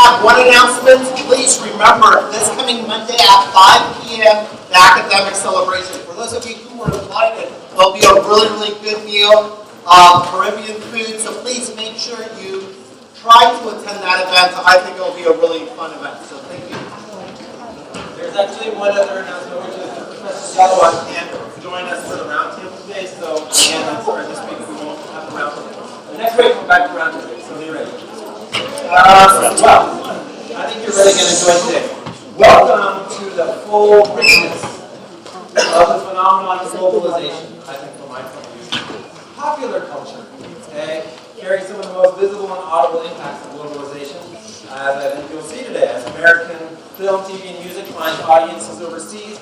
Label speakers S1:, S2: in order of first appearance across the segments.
S1: have one announcement. Please remember, this coming Monday at 5 p.m., the academic celebration. For those of you who were invited, there'll be a really good meal of Caribbean food, so please make sure you try to attend that event. I think it'll be a really fun event, so thank you. There's actually one other announcement, which is Professor Gehlawat can't join us for the roundtable today, so again, I'm sorry, this week we won't have the roundtable. The next week we're back to roundtable, so be ready. Well, I think you're really going to enjoy today. Welcome to the full richness of the phenomenon of globalization, I think from my point of view. Popular culture, okay, carries some of the most visible and audible impacts of globalization, as I think you'll see today, as American film, TV, and music finds audiences overseas.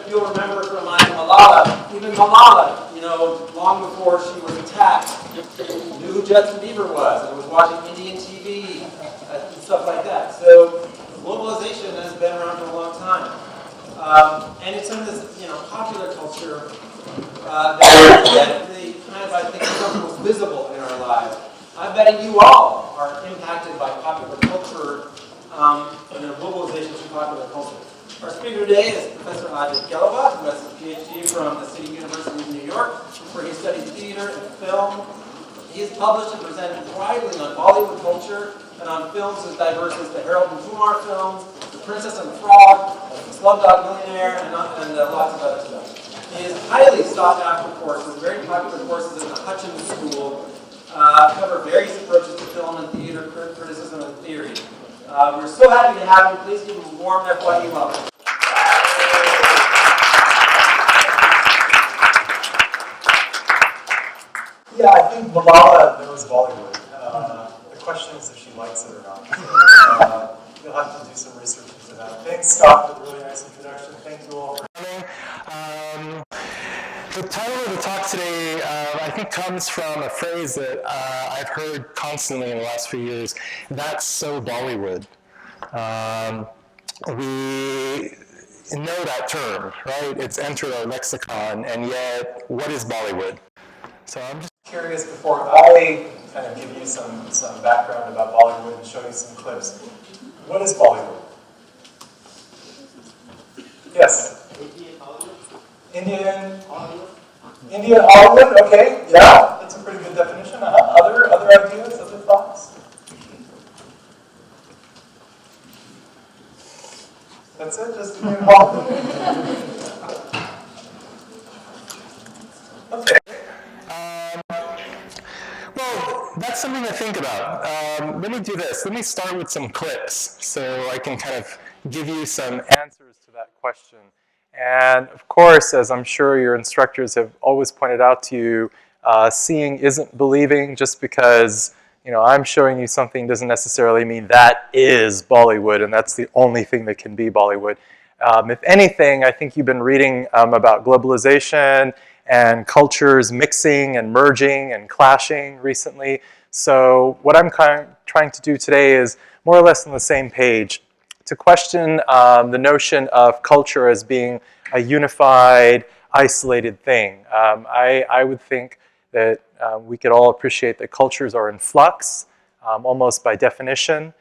S1: You'll remember from Malala, even Malala, long before she was attacked, knew who Justin Bieber was and was watching Indian TV and stuff like that. So globalization has been around for a long time. And it's in this, popular culture that the kind of, I think, becomes most visible in our lives. I'm betting you all are impacted by popular culture, globalization through popular culture. Our speaker today is Professor Ajay Gehlawat, who has a PhD from the City University of New York, where he studied theater and film. He has published and presented widely on Bollywood culture and on films as diverse as the Harold and Kumar films, The Princess and the Frog, Slumdog Millionaire, and lots of other stuff. His highly sought after courses, very popular courses in the Hutchins School, cover various approaches to film and theater criticism and theory. We're so happy to have him. Please give him a warm FYE welcome.
S2: Yeah, I think Malala knows Bollywood. The question is if she likes it or not. So, you'll have to do some research into that. Thanks, Scott, for the really nice introduction. Thank you all for coming.
S3: The title of the talk today, I think, comes from a phrase that I've heard constantly in the last few years. That's so Bollywood. We know that term, right? It's entered our lexicon, and yet, what is Bollywood? So I'm just
S2: curious, before I kind of give you some background about Bollywood and show you some clips, what is Bollywood? Yes? Indian Hollywood? Okay, yeah, that's a pretty good definition. Other ideas, other thoughts? That's it, just Indian Hollywood? Okay.
S3: Well, that's something to think about. Let me do this. Let me start with some clips so I can kind of give you some answers to that question. And of course, as I'm sure your instructors have always pointed out to you, seeing isn't believing. Just because I'm showing you something doesn't necessarily mean that is Bollywood, and that's the only thing that can be Bollywood. If anything, I think you've been reading about globalization and cultures mixing and merging and clashing recently. So what I'm trying to do today is more or less on the same page, to question the notion of culture as being a unified, isolated thing. I would think that we could all appreciate that cultures are in flux, almost by definition.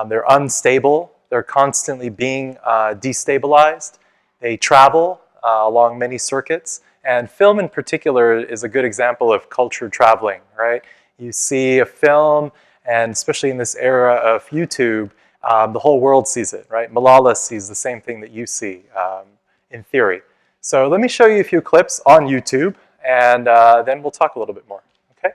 S3: They're unstable. They're constantly being destabilized. They travel along many circuits. And film in particular is a good example of culture traveling, right? You see a film, and especially in this era of YouTube, the whole world sees it, right? Malala sees the same thing that you see in theory. So let me show you a few clips on YouTube, and then we'll talk a little bit more, okay?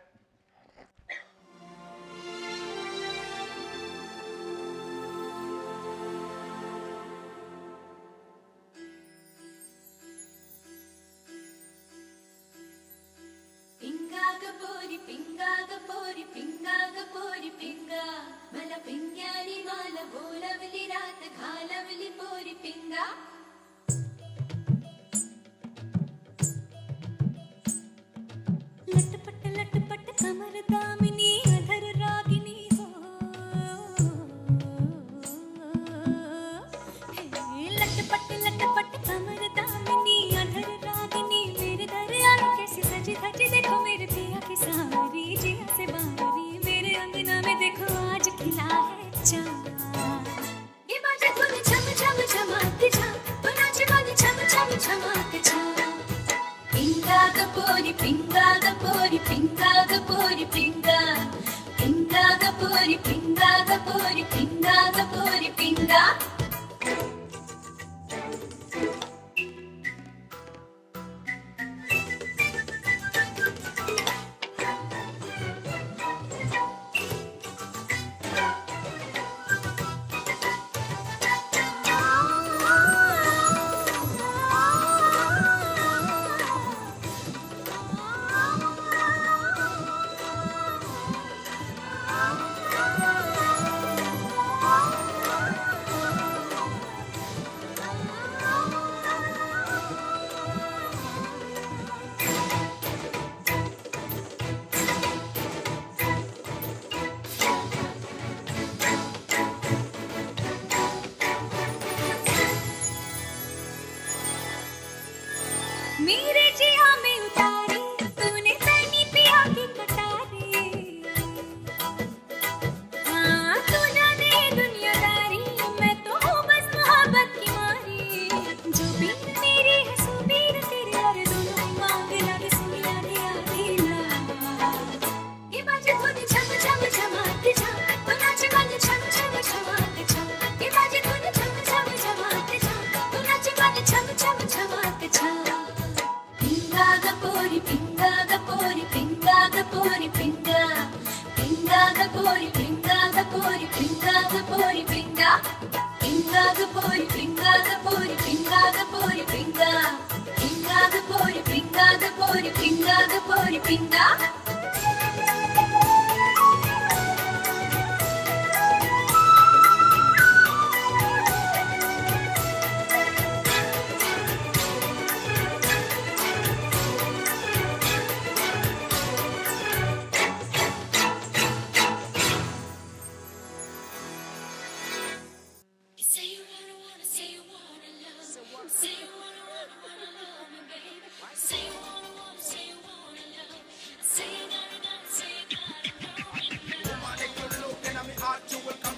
S4: देखो आज खिला है चाँद।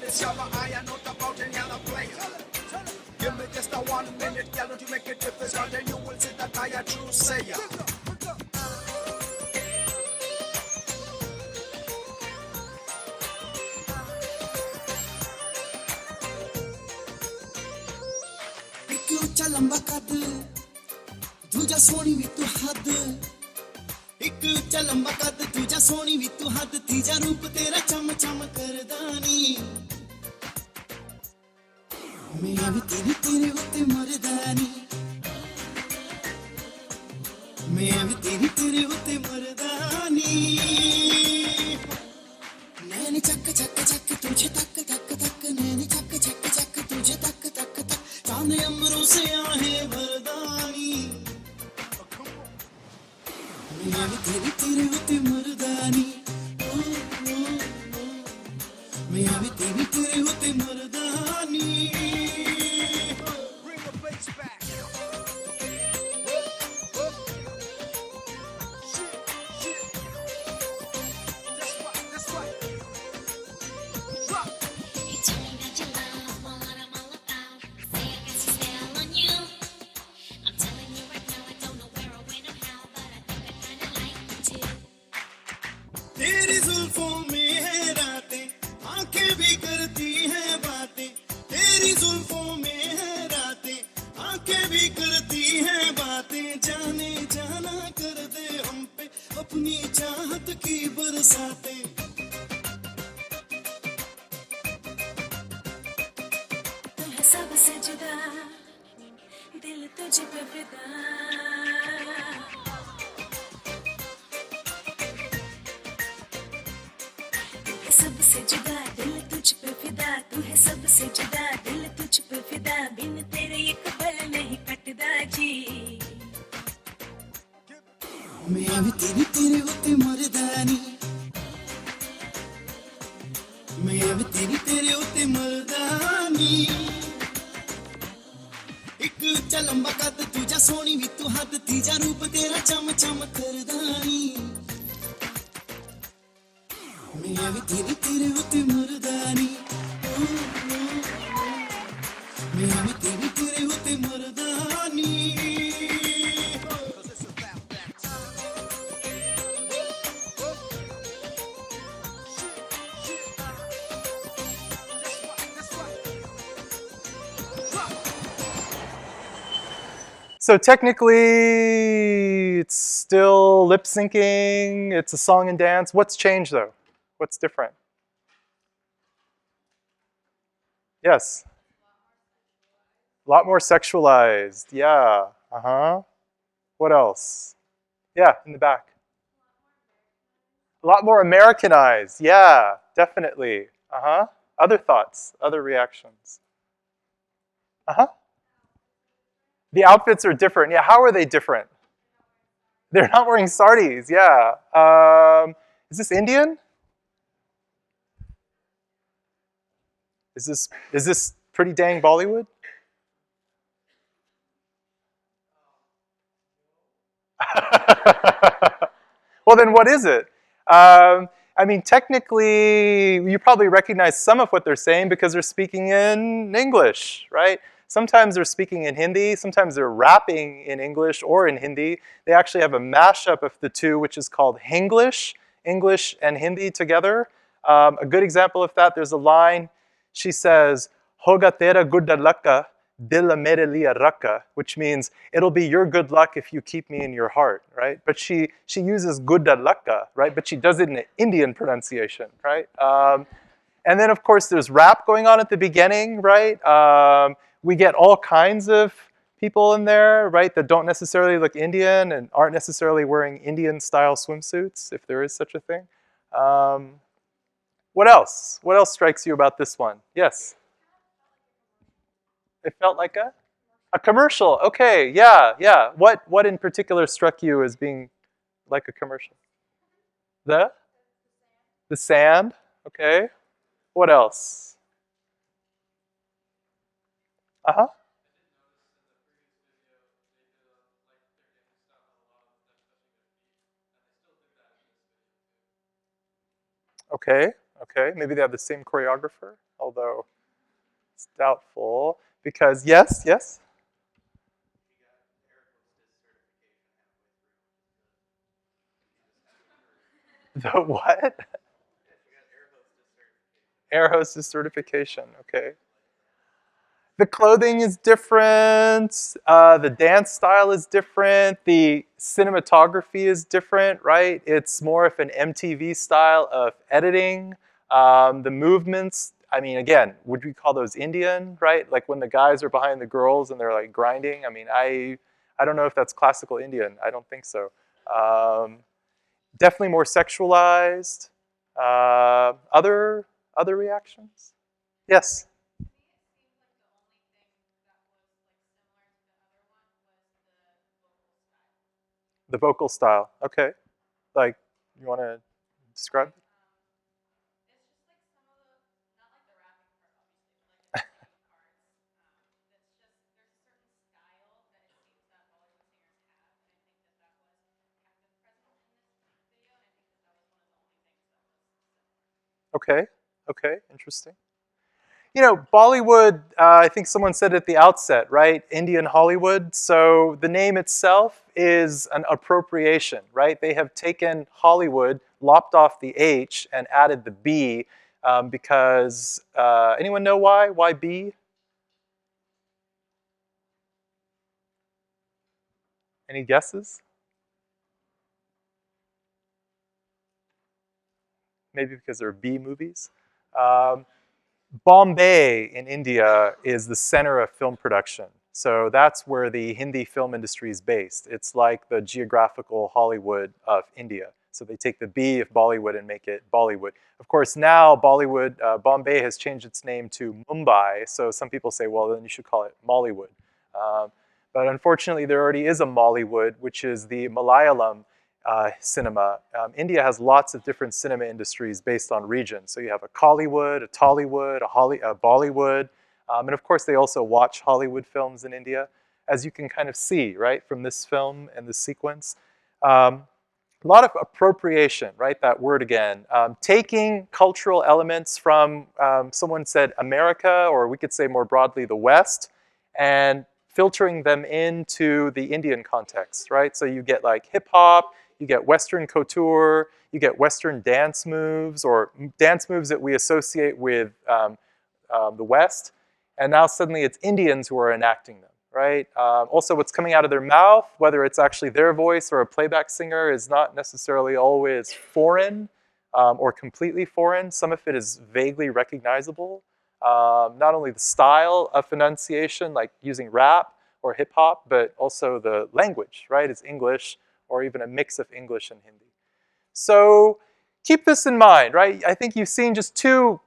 S4: this summer, I am not about any other player. Give me just a 1 minute, girl, don't you make it difficult, then you will see that I am true sayer.
S5: ਇੱਕ ਉੱਚਾ ਲੰਬਾ ਕੱਦ ਦੂਜਾ ਸੋਹਣੀ ਵੀ ਤੂੰ ਹੱਦ ਇੱਕ ਉੱਚਾ ਲੰਬਾ ਕੱਦ ਦੂਜਾ ਸੋਹਣੀ ਵੀ ਤੂੰ ਹੱਦ ਤੀਜਾ ਰੂਪ ਤੇਰਾ ਚਮ ਚਮ ਕਰਦਾ ਨੀ ਮੈਂ ਵੀ ਤੇਰੇ ਉੱਤੇ ਮਰਦਾ ਨੀ ਮੈਂ ਵੀ ਤੇਰੇ ਉੱਤੇ ਮਰਦਾ ਨੀ ਨੈਣ ਚੱਕ ਚੱਕ ਚੱਕ ਤੁਝੇ ਤੱਕ ਤੱਕ ਤੱਕ ਨੈਣ ਚੱਕ ਚੱਕ ਚੱਕ तुझे तक तक तक चांद अम्बरों से आहे वरदानी मैं भी तेरे होते मर्दानी मैं भी तेरे होते मर्दानी
S4: Bring the bass back. Shit. That's right. Drop.
S6: You tell me that you love what I'm all about. Say I got some style on you. I'm telling you right now, I don't know where or when or how, but I think I kinda like you too.
S5: तेरी जुल्फों में है रातें आंखें भी करती हैं बातें तेरी जुल्फों में है रातें आंखें भी करती हैं बातें जाने जाना कर दे हम पे अपनी चाहत की बरसातें
S6: तू है सबसे जुदा, दिल तुझ पे फिदा. तू है सबसे जुदा, दिल तुझ पे फिदा. तू है सबसे जुदा, दिल तुझ पे फिदा. बिन तेरे एक पल नहीं कटदा जी.
S5: मैं भी तेरे होते मर्दानी मैं भी तेरे होते मर्दानी एक ਉੱਚਾ ਲੰਬਾ ਕੱਦ ਦੂਜਾ ਸੋਹਣੀ ਵੀ ਤੂੰ ਹੱਦ ਤੀਜਾ ਰੂਪ ਤੇਰਾ ਚਮ ਚਮ ਕਰਦਾਨੀ ਮੈਂ ਵੀ ਤੇਰੇ ਹੋਤੇ ਮਰਦਾਨੀ ਮੈਂ ਵੀ ਤੇਰੇ ਹੋਤੇ ਮਰਦਾਨੀ
S4: Cause it's about that time. That's right. Drop.
S3: So technically, it's still lip syncing, it's a song and dance. What's changed though? What's different? Yes. A lot more sexualized, yeah. Uh-huh. What else? Yeah, in the back. A lot more Americanized, yeah, definitely. Uh-huh. Other thoughts, other reactions. Uh-huh. The outfits are different. Yeah, how are they different? They're not wearing sardis, yeah. Is this Indian? Is this pretty dang Bollywood? Well, then what is it? I mean, technically, you probably recognize some of what they're saying because they're speaking in English, right? Sometimes they're speaking in Hindi, sometimes they're rapping in English or in Hindi. They actually have a mashup of the two, which is called Hinglish, English and Hindi together. A good example of that, there's a line, she says, Hoga tera gudda lakka, dil mere liya rakka, which means it'll be your good luck if you keep me in your heart, right? But she uses gudda lakka, right? But she does it in an Indian pronunciation, right? And then, of course, there's rap going on at the beginning, right? We get all kinds of people in there, right, that don't necessarily look Indian and aren't necessarily wearing Indian-style swimsuits, if there is such a thing. What else? What else strikes you about this one? Yes? It felt like a commercial. Okay, yeah. What in particular struck you as being like a commercial? The sand, okay. What else? Uh-huh. Okay. Maybe they have the same choreographer although it's doubtful. Because, yes, yes? The what? Air hostess certification, okay. The clothing is different, the dance style is different, the cinematography is different, right? It's more of an MTV style of editing. The movements, I mean, again, would we call those Indian, right? Like when the guys are behind the girls and they're like grinding. I mean, I don't know if that's classical Indian. I don't think so. Definitely more sexualized. Other reactions? Yes? The vocal style. Okay. Like, you want to describe? Okay. Okay. Interesting. You know, Bollywood, I think someone said at the outset, right? Indian Hollywood. So the name itself is an appropriation, right? They have taken Hollywood, lopped off the H, and added the B because, anyone know why? Why B? Any guesses? Maybe because they're B movies. Um, Bombay in India is the center of film production. So that's where the Hindi film industry is based. It's like the geographical Hollywood of India. So they take the B of Bollywood and make it Bollywood. Of course, now Bollywood, Bombay has changed its name to Mumbai. So some people say, well, then you should call it Mollywood. But unfortunately, there already is a Mollywood, which is the Malayalam cinema. India has lots of different cinema industries based on region. So you have a Kollywood, a Tollywood, a Bollywood, and of course they also watch Hollywood films in India, as you can kind of see, right, from this film and this sequence. A lot of appropriation, right, that word again. Taking cultural elements from, someone said America, or we could say more broadly the West, and filtering them into the Indian context, right? So you get like hip hop, you get Western couture, you get Western dance moves, or dance moves that we associate with the West, and now suddenly it's Indians who are enacting them, right? Also what's coming out of their mouth, whether it's actually their voice or a playback singer, is not necessarily always foreign or completely foreign. Some of it is vaguely recognizable. Not only the style of enunciation, like using rap or hip hop, but also the language, right? It's English, or even a mix of English and Hindi. So keep this in mind, right? I think you've seen just two,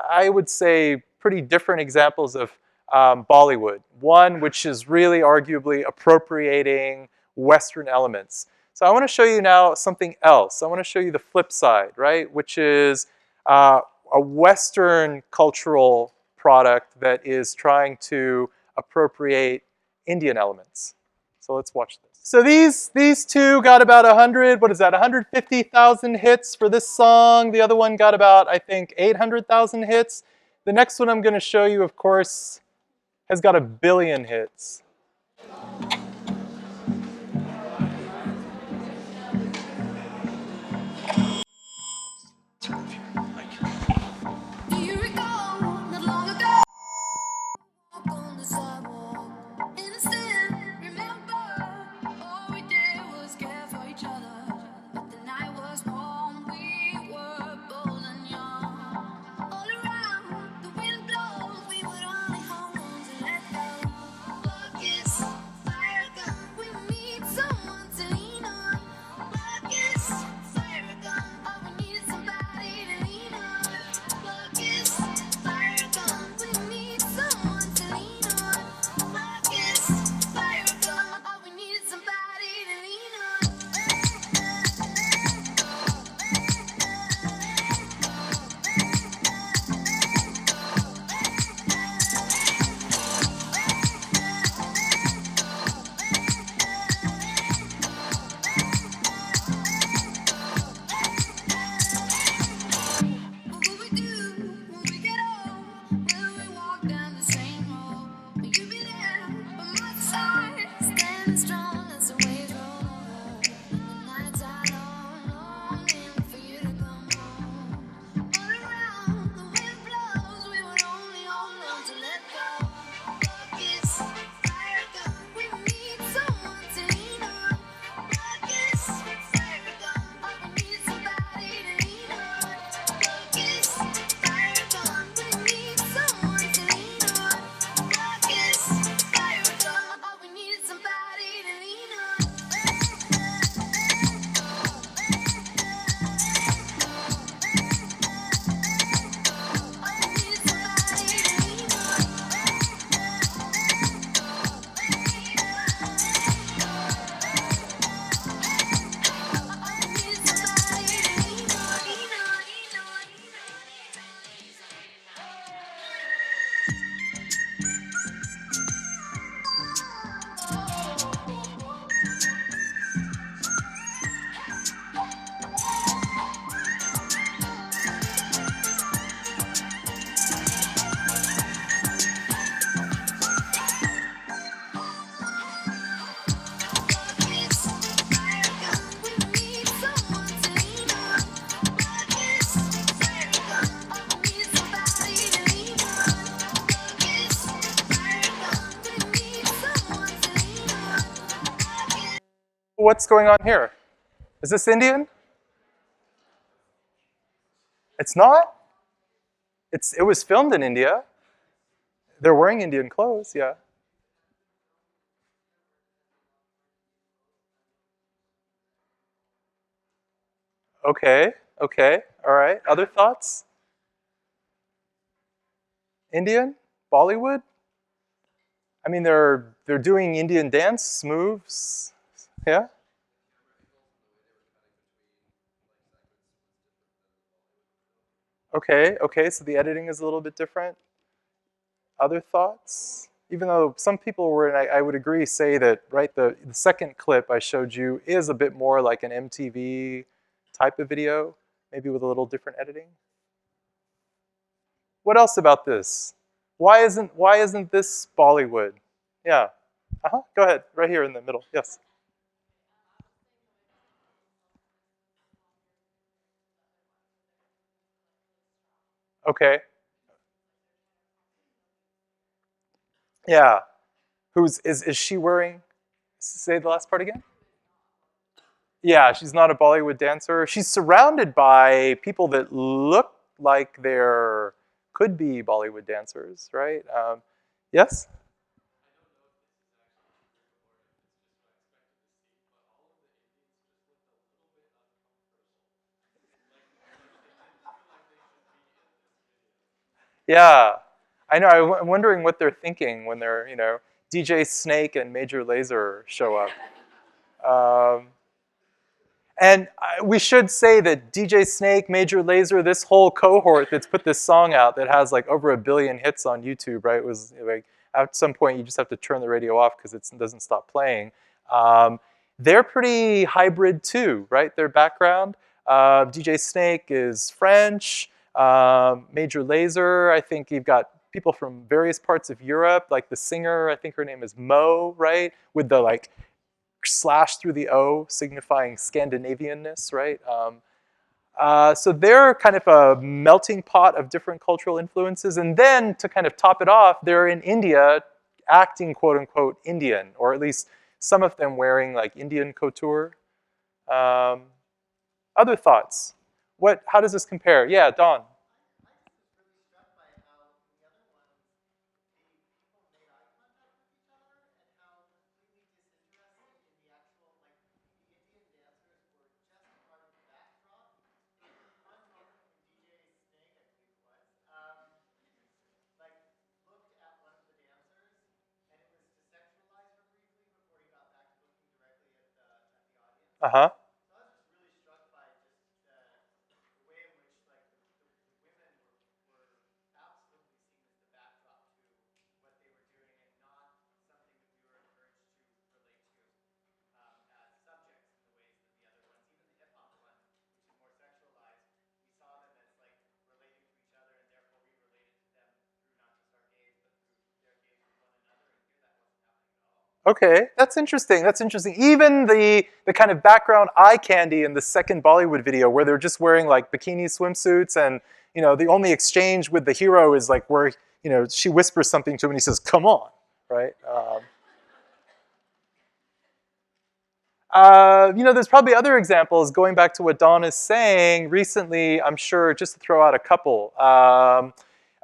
S3: I would say, pretty different examples of Bollywood. One, which is really arguably appropriating Western elements. So I want to show you now something else. I want to show you the flip side, right? Which is a Western cultural product that is trying to appropriate Indian elements. So let's watch this. So these two got about 150,000 hits for this song. The other one got about, I think, 800,000 hits. The next one I'm going to show you, of course, has got 1 billion hits.
S6: Do you recall not long ago? Walk on the sidewalk, innocent. Remember, all we did was care for each other. But the night was warm, we were bold and young. All around, the wind blows, we would only hold on to let go. Love is fire gun, we need someone to lean on. Love is fire gun, all we need is somebody to
S3: What's going on here? Is this Indian? It's not? It was filmed in India. They're wearing Indian clothes, yeah. Okay, okay, all right. Other thoughts? Indian? Bollywood? I mean, they're doing Indian dance moves. Yeah. Okay. Okay. So the editing is a little bit different. Other thoughts? Even though some people were, and I would agree, say that right. The second clip I showed you is a bit more like an MTV type of video, maybe with a little different editing. What else about this? Why isn't this Bollywood? Yeah. Uh-huh. Go ahead. Right here in the middle. Yes. Okay. Yeah. Is she wearing? Say the last part again. Yeah, she's not a Bollywood dancer. She's surrounded by people that look like they're could be Bollywood dancers, right? Yes. Yeah, I know. I'm wondering what they're thinking when they're, DJ Snake and Major Lazer show up. Um, And we should say that DJ Snake, Major Lazer, this whole cohort that's put this song out that has like over 1 billion hits on YouTube, right? It was like at some point you just have to turn the radio off because it doesn't stop playing. Um, they're pretty hybrid too, right? Their background. DJ Snake is French. Major Lazer, I think you've got people from various parts of Europe, like the singer, I think her name is Mo, right? With the like slash through the O, signifying Scandinavianness, right? So they're kind of a melting pot of different cultural influences. And then to kind of top it off, they're in India acting quote unquote Indian, or at least some of them wearing like Indian couture. Um, Other thoughts? How does this compare? Yeah, Don. Uh-huh. Okay, that's interesting. That's interesting. Even the kind of background eye candy in the second Bollywood video, where they're just wearing like bikini swimsuits, and the only exchange with the hero is like where she whispers something to him, and he says, "Come on," right? There's probably other examples. Going back to what Dawn is saying, recently, I'm sure, just to throw out a couple.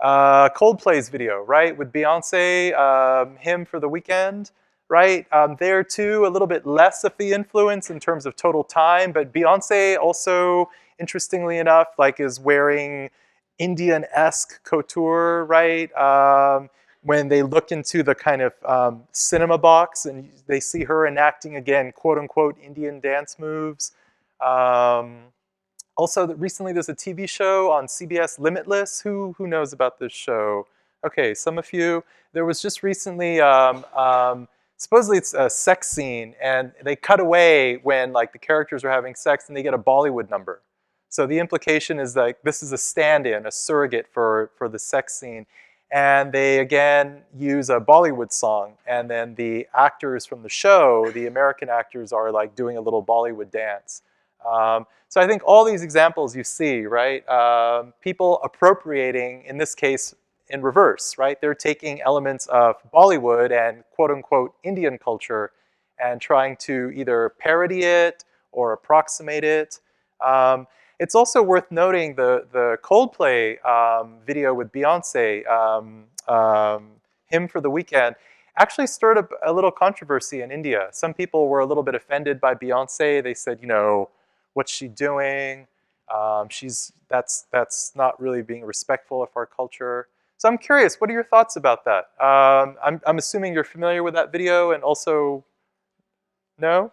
S3: Coldplay's video, right, with Beyonce, Him for the Weekend, right? There too, a little bit less of the influence in terms of total time, but Beyonce also, interestingly enough, like is wearing Indian-esque couture, right? When they look into the kind of cinema box and they see her enacting again, quote unquote, Indian dance moves. Also, recently there's a TV show on CBS, Limitless. Who knows about this show? Okay, some of you. There was just recently, supposedly it's a sex scene, and they cut away when like the characters are having sex, and they get a Bollywood number. So the implication is like this is a stand-in, a surrogate for the sex scene. And they again use a Bollywood song, and then the actors from the show, the American actors, are like doing a little Bollywood dance. So I think all these examples you see, right? People appropriating, in this case, in reverse, right? They're taking elements of Bollywood and quote unquote Indian culture and trying to either parody it or approximate it. It's also worth noting the Coldplay video with Beyonce, Hymn for the Weekend, actually stirred up a little controversy in India. Some people were a little bit offended by Beyonce. They said, you know, what's she doing? That's not really being respectful of our culture. So I'm curious, what are your thoughts about that? I'm assuming you're familiar with that video and also, no?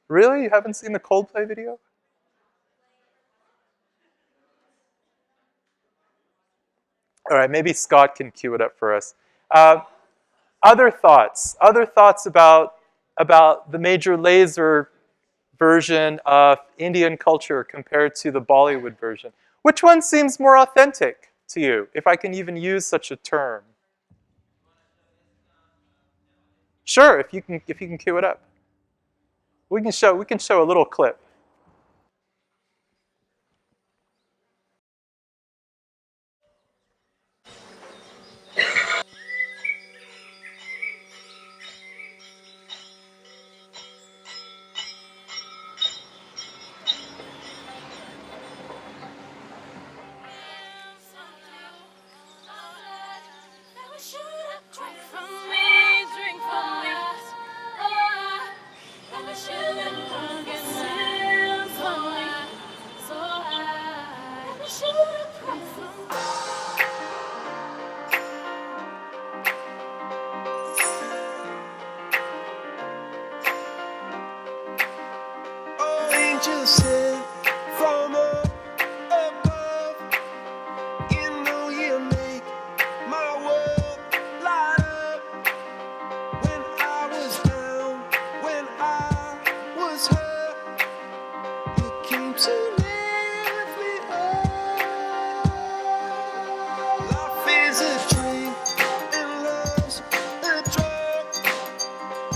S3: Really? You haven't seen the Coldplay video? All right, maybe Scott can cue it up for us. Other thoughts? Other thoughts about the Major Lazer version of Indian culture compared to the Bollywood version? Which one seems more authentic to you, if I can even use such a term? Sure, if you can cue it up. We can show a little clip.
S6: Drink from me, drink from me. And I shouldn't drunk and symphony. So high. And I shouldn't drink from me.
S5: Oh, angels sent from up above. You know you make my world light up. When I was down, when I was hurt, you came to lift me up. Life is a drink and love's a drug.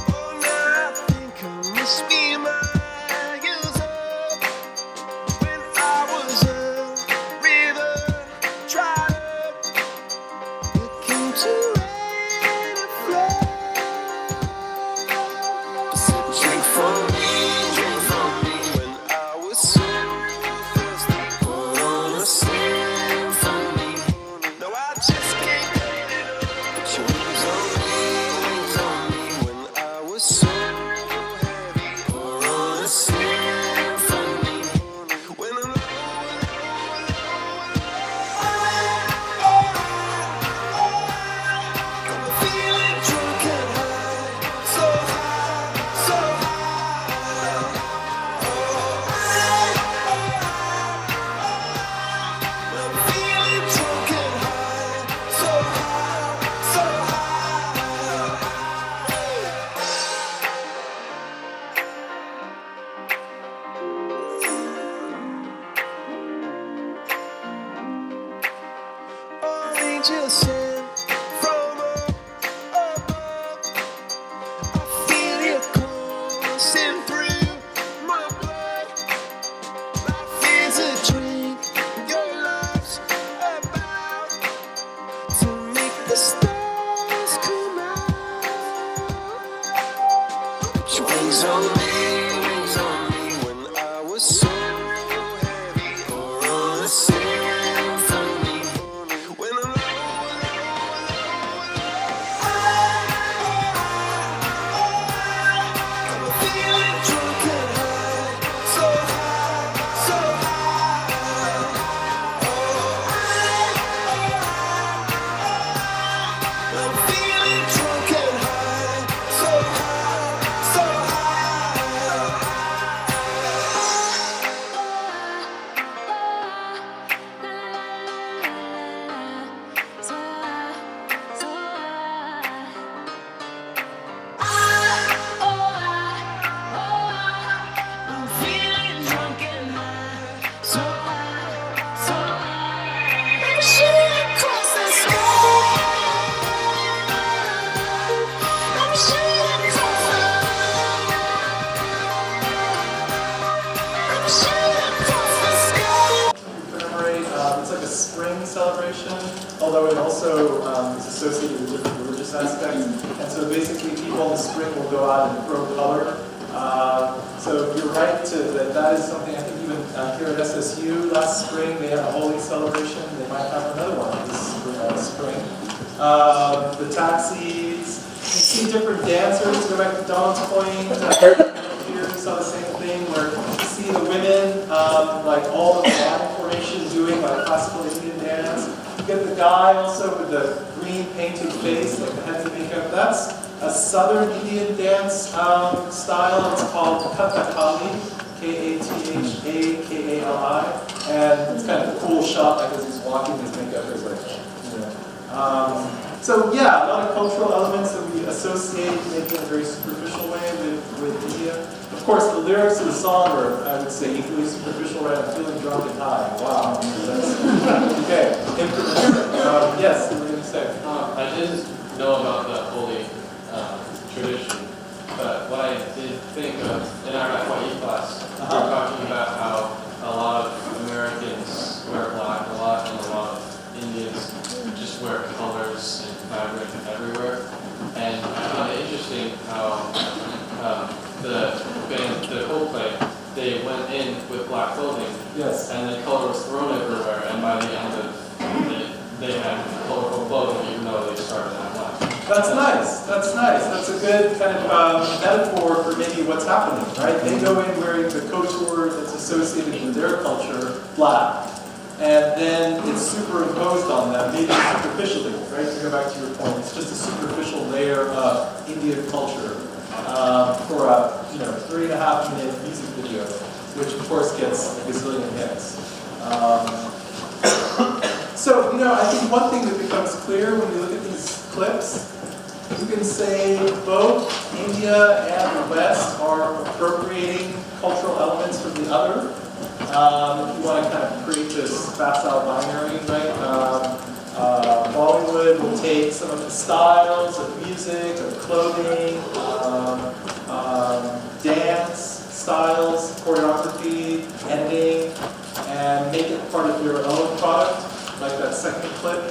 S5: Oh, now I think I must be my years up. When I was a river dried up, you came to rain and flood. Drink from me when I was so thirsty. Pour on a symphony. No, I just can't get it up. Put your wings on me when I was so heavy. Pour on a symphony. When I'm I'm feeling drunk and high, so high, so high. I'm feeling drunk and high, so high, so high. Oh, angels sent from up above. I feel you coursing through my blood. Life is a drink, your love's about to make the stars come out. Put your wings on me when I was so heavy. Pour on a symphony. When I'm low,
S2: although it also is associated with different religious aspects. And so basically people in the spring will go out and throw color. So you're right that is something, I think even here at SSU last spring they had a holy celebration. They might have another one this spring. The taxis, you see different dancers, go back to Don's point. Here we saw the same thing where you see the women, like all the body formation doing like classical Indian dance. You get the guy also with the green painted face, like the heads of makeup. That's a southern Indian dance style. It's called Kathakali, K-A-T-H-A-K-A-L-I. And it's kind of a cool shot, like as he's walking, his makeup is like, so yeah, a lot of cultural elements that we associate maybe in a very superficial way with India. Of course, the lyrics of the song are, I would say, equally superficial, right? I'm feeling drunk and high. Wow. Okay. Yes, what were you going to say?
S7: I didn't know about the holy tradition, but what I did think of in our FYE class, we were talking about how a lot of Americans wear black a lot, and a lot of Indians just wear colors and fabric everywhere. And I found it interesting how the band, the Coldplay, they went in with black clothing.
S2: Yes.
S7: And the color was thrown everywhere, and by the end of it, they had colorful clothing, even though they started out black.
S2: That's nice. That's nice. That's a good kind of metaphor for maybe what's happening, right? They go in wearing the couture that's associated with their culture, black, and then it's superimposed on them, maybe superficially, right? To go back to your point, it's just a superficial layer of Indian culture for a 3.5-minute music video, which of course gets a gazillion hits. So, I think one thing that becomes clear when you look at these clips, you can say both India and the West are appropriating cultural elements from the other. If you want to kind of create this facile binary, right? Bollywood will take some of the styles of music, of clothing, dance styles, choreography, ending, and make it part of their own product, like that second clip.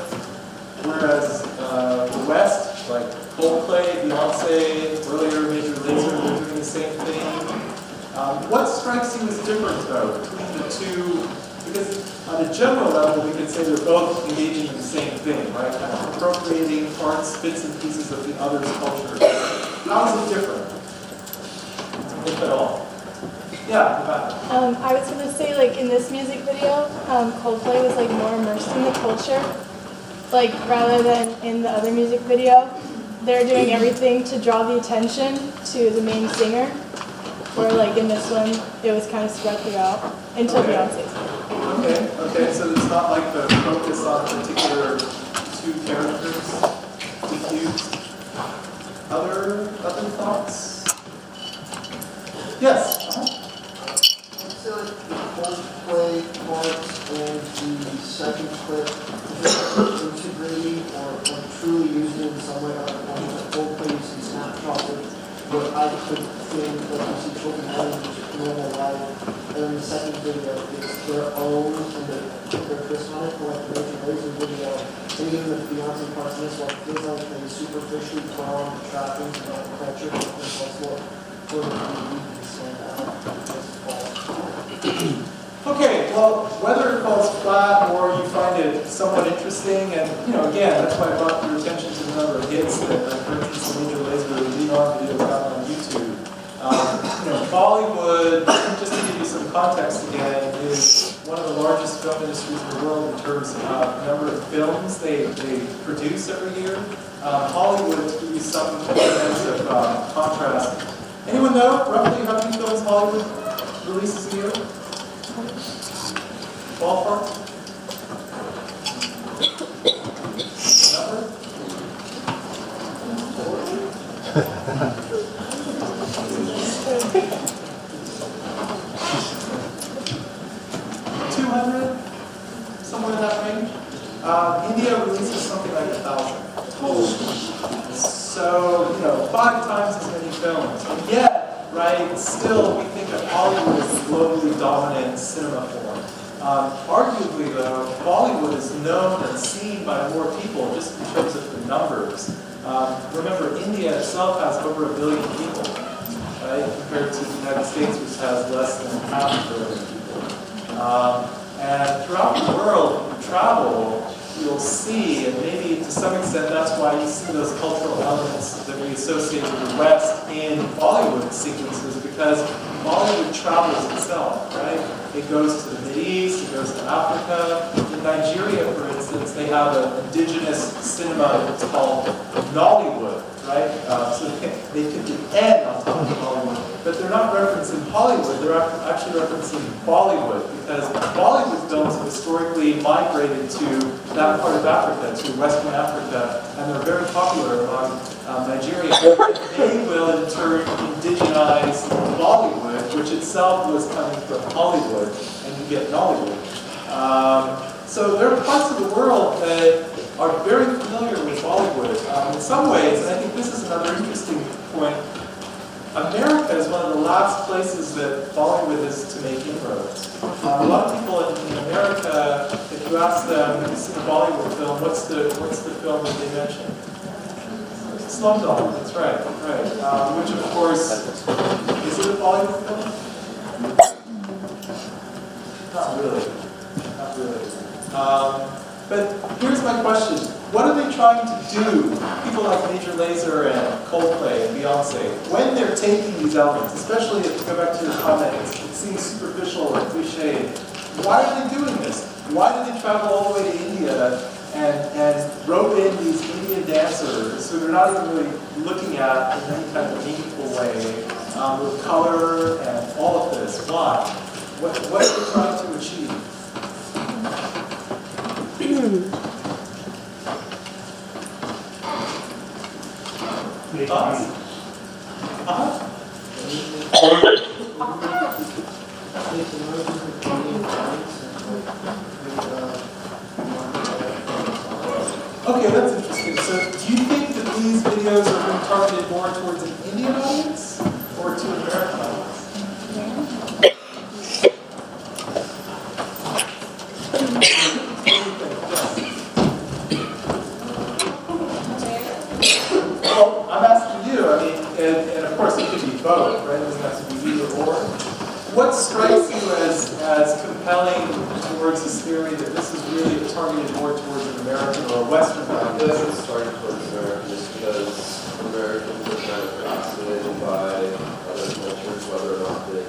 S2: Whereas the West, like Coldplay, Beyonce, earlier Major Lazer, they're doing the same thing. What strikes you as different, though, between the two? Because on a general level, we could say they're both engaging in the same thing, right? Kind of appropriating parts, bits and pieces of the other's culture. How is it different, if at all? Yeah,
S8: I was going to say, like, in this music video, Coldplay was, like, more immersed in the culture. Like, rather than in the other music video, they're doing everything to draw the attention to the main singer. Where, like, in this one, it was kind of spread throughout until Beyonce's.
S2: Okay, so it's not like the focus on particular two characters diffused. Other thoughts? Yes?
S9: So the Coldplay parts and the second clip integrating or truly used in some way. The Coldplay you see snapshots of what I could think that you see children having normal life, and then the second video is their own and their twist on it, like the Major Lazer video, and even the Beyonce parts in this one feels like they superficially drawn the trappings of that culture, but it's also sort of unique and stand out.
S2: Okay, well, whether it falls flat or you find it somewhat interesting, and again, that's why I brought your attention to the number of hits that, for instance, the Major Lazer Lead On video got on YouTube. Bollywood, just to give you some context again, is one of the largest film industries in the world in terms of number of films they produce every year. Hollywood, to give you some sense of contrast. Anyone know roughly how many films Hollywood releases a year? Ballpark? Number? 200? Somewhere in that range? India releases something like 1,000. So, 5 times as many films. And yet, right, still we think of Hollywood as the globally dominant cinema form. Arguably, though, Bollywood is known and seen by more people just in terms of the numbers. Remember, India itself has over 1 billion people, right, compared to the United States, which has less than half a billion people. And throughout the world, if you travel, you'll see, and maybe to some extent that's why you see those cultural elements that we associate with the West in Bollywood sequences, because Bollywood travels itself, right? It goes to the Mideast, it goes to Africa. In Nigeria, for instance, they have an indigenous cinema that's called Nollywood, right? So they put the N on top of Hollywood. But they're not referencing Hollywood, they're actually referencing Bollywood, because Bollywood films have historically migrated to that part of Africa, to Western Africa, and they're very popular among Nigeria. They will in turn indigenize Bollywood, which itself was coming from Hollywood, and you get Nollywood. So there are parts of the world that are very familiar with Bollywood. In some ways, and I think this is another interesting point, America is one of the last places that Bollywood is to make inroads. A lot of people in America, if you ask them, if you see a Bollywood film, what's the film that they mention? Slumdog, that's right. Which of course, is it a Bollywood film? Not really. But here's my question. What are they trying to do, people like Major Lazer and Coldplay and Beyonce, when they're taking these elements, especially if you go back to your comment, it seems superficial or cliche. Why are they doing this? Why do they travel all the way to India and rope in these Indian dancers who they're not even really looking at in any kind of meaningful way, with color and all of this? Why? What are they trying to achieve? Thoughts? Okay, that's interesting. So do you think that these videos are being targeted more towards an Indian audience or to an American audience? Well, I'm asking you, I mean, and of course it could be both, right? It doesn't have to be either or. What strikes you as compelling towards this theory that this is really targeted more towards an American or a Western audience?
S7: It doesn't start towards Americans because Americans are kind of fascinated by other cultures, whether or not they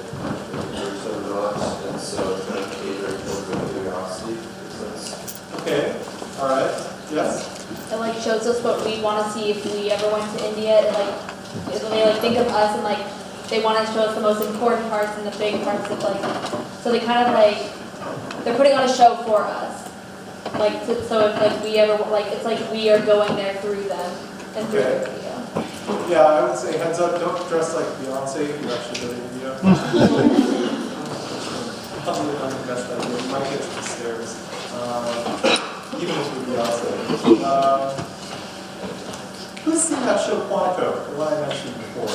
S7: research them or not, and so it's kind of catering towards their curiosity.
S2: Okay, all right, yes?
S10: It like shows us what we want to see if we ever went to India, and like when they like think of us and like they want to show us the most important parts and the big parts of like, so they kind of like they're putting on a show for us, like so if like we ever like it's like we are going there through them and through their video.
S2: Yeah, I would say heads up, don't dress like Beyonce if you actually go to India. Probably not the best idea. You might get to the stairs. Even if you're Beyonce. Who's seen that show Quantico, the one I mentioned before?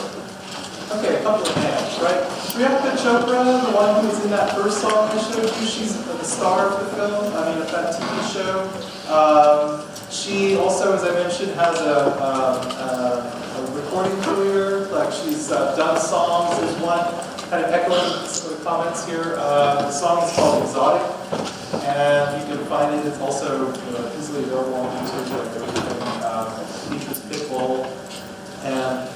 S2: Okay, a couple of hands, right? Priyanka Chopra, the one who was in that first song I showed you, she's the star of the film, of that TV show. She also, as I mentioned, has a recording career. Like she's done songs. There's one kind of echoing some of the comments here. The song is called Exotic, and you can find it. It's also easily available on YouTube, like everything. Features Pitbull, and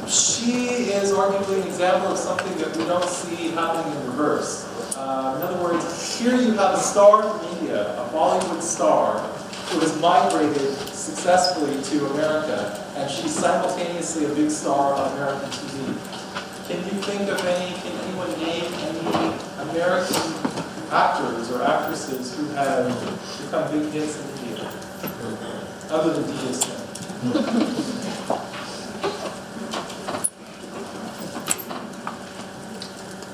S2: she is arguably an example of something that we don't see happening in reverse. In other words, here you have a star from India, a Bollywood star, who has migrated successfully to America, and she's simultaneously a big star on American TV. Can you think of can anyone name any American actors or actresses who have become big hits in India, other than Dia Smith?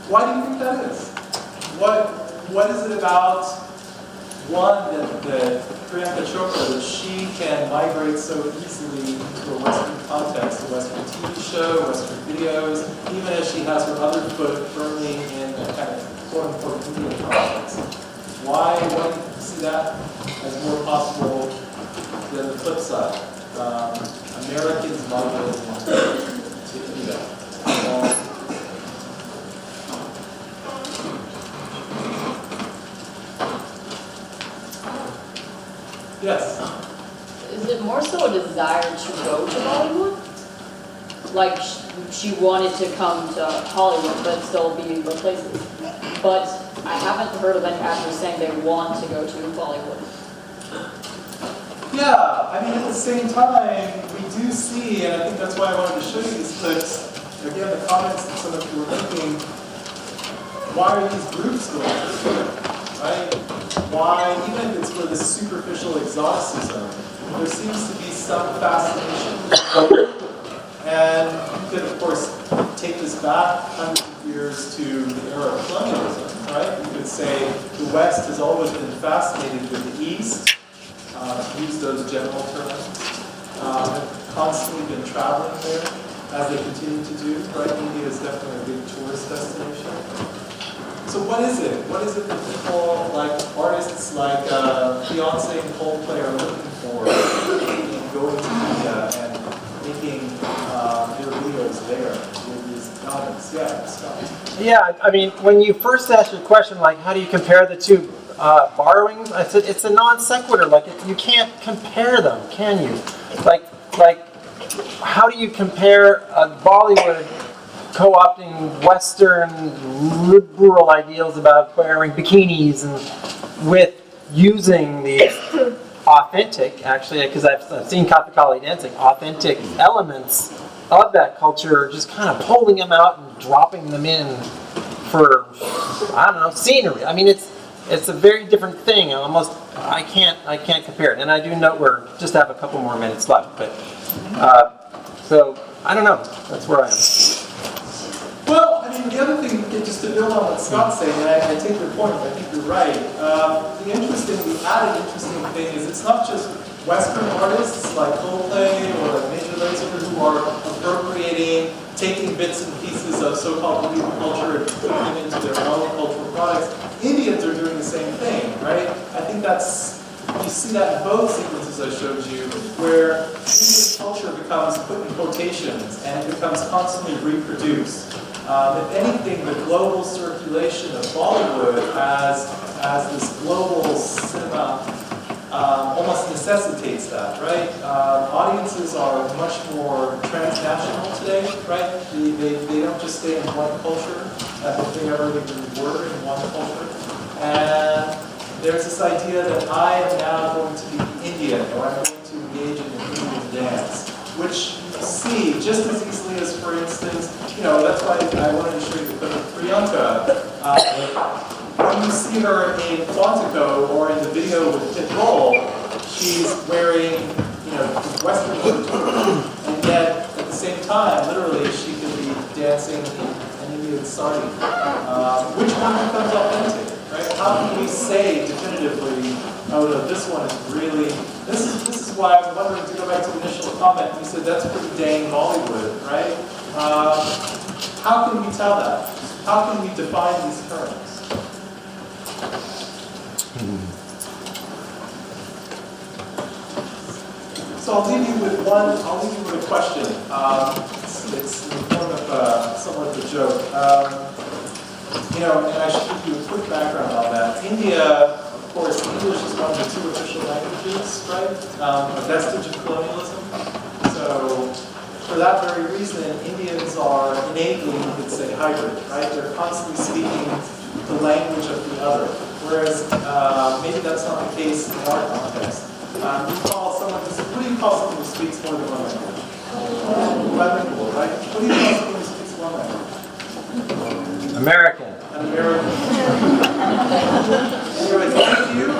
S2: Why do you think that is? What is it about One, that Priyanka Chopra, that she can migrate so easily into a Western context, a Western TV show, Western videos, even as she has her other foot firmly in a kind of quote-unquote Indian context. Why do you see that as more possible than the flip side? Americans migrating to India. Yes?
S11: Is it more so a desire to go to Bollywood? Like she wanted to come to Hollywood but still be in both places. But I haven't heard of any actors saying they want to go to Bollywood.
S2: Yeah, I mean, at the same time, we do see, and I think that's why I wanted to show you these clips, again, the comments that some of you were making, why are these groups going to right? Why, even if it's for this superficial exoticism, there seems to be some fascination with color. And you could, of course, take this back hundreds of years to the era of colonialism, right? You could say the West has always been fascinated with the East, use those general terms, have constantly been traveling there, as they continue to do, right? India is definitely a big tourist destination. So what is it? What is it that people, like artists like Beyonce and Coldplay are looking for in going to India and making their videos there with these elements? Yeah, Scott.
S12: Yeah, I mean, when you first asked your question, like, how do you compare the two borrowings? I said it's a non sequitur. Like, you can't compare them, can you? Like, how do you compare Bollywood co-opting Western liberal ideals about wearing bikinis and with using the authentic, actually, because I've seen Kathakali dancing, authentic elements of that culture, just kind of pulling them out and dropping them in for, I don't know, scenery. I mean, it's a very different thing. I can't compare it. And I do note we're just have a couple more minutes left, but so I don't know. That's where I am.
S2: Well, I mean, the other thing, just to build on what Scott's saying, and I take your point, I think you're right. The added interesting thing is it's not just Western artists like Coldplay or like Major Lazer who are appropriating, taking bits and pieces of so-called Indian culture and putting them into their own cultural products. Indians are doing the same thing, right? I think you see that in both sequences I showed you, where Indian culture becomes put in quotations and it becomes constantly reproduced. If anything, the global circulation of Bollywood as this global cinema almost necessitates that, right? Audiences are much more transnational today, right? They don't just stay in one culture, if they ever even were in one culture. And there's this idea that I am now going to be Indian, or I'm going to engage in an Indian dance, which you see just as easily as, for instance, that's why I wanted to show you the clip of Priyanka. When you see her in Quantico or in the video with Pitbull, she's wearing, Western couture, and yet at the same time, literally, she could be dancing in an Indian sari. Which one becomes authentic, right? How can we say definitively, this one is really, this is why I was wondering, to go back to the initial comment, you said that's pretty dang Bollywood, right? How can we tell that? How can we define these terms? So I'll leave you with a question. It's in the form of somewhat of a joke. And I should give you a quick background on that. India, of course, English is one of the two official languages, right? A vestige of colonialism. So for that very reason, Indians are innately, you could say, hybrid, right? They're constantly speaking the language of the other. Whereas maybe that's not the case in our context. What do you call someone who speaks more than one language? Bilingual, right? What do you call someone who speaks one language?
S12: American.
S2: An American. Anyway, thank you. I